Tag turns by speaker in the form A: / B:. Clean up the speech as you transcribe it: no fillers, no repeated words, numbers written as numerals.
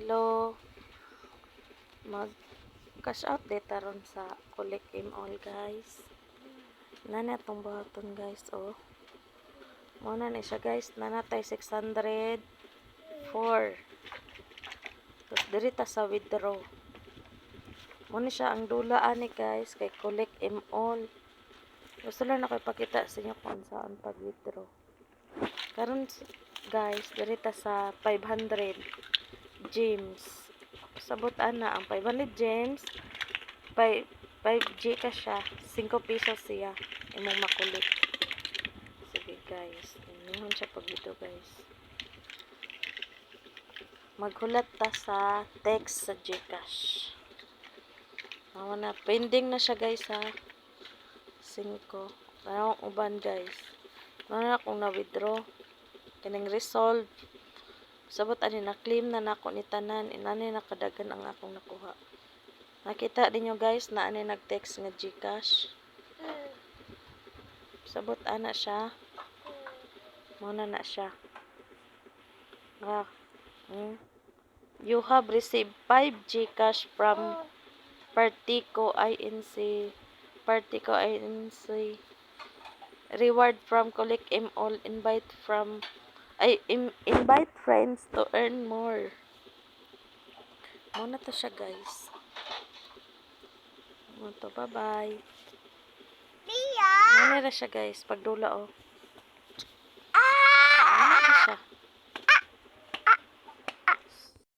A: Hello. Mag cash out data ron sa Collect all guys. Nana itong buhaton guys oh. Muna na siya guys. Nana tayo 604. Tapos dirita sa withdraw. Muna siya ang dula ani guys kay Collect all. Gusto lang ako ipakita sa inyo kung saan pag-withdraw. Karon guys, dirita sa 500 gems. Sabot ana ang 500 gems 5G ka siya 5 pesos siya imong makulit. Sige guys, tingnan siya pag dito guys. Maghulat ta sa text sa GCash. Awa na, pending na siya guys ha. 5. Parang uban guys. Ano na kung na-withdraw. Kining resolve. Sabot ani na-claim na nako ni tanan. Inani nakadagan ang akong nakuha. Nakita ninyo guys na ani nag-text nga GCash. Sabot ana siya. Muna na siya. You have received 5 GCash from Partico Inc. Reward from Collect all. Invite friends to earn more. Muna to siya guys. Muna to, bye-bye. Muna na siya guys. Pagdula oh.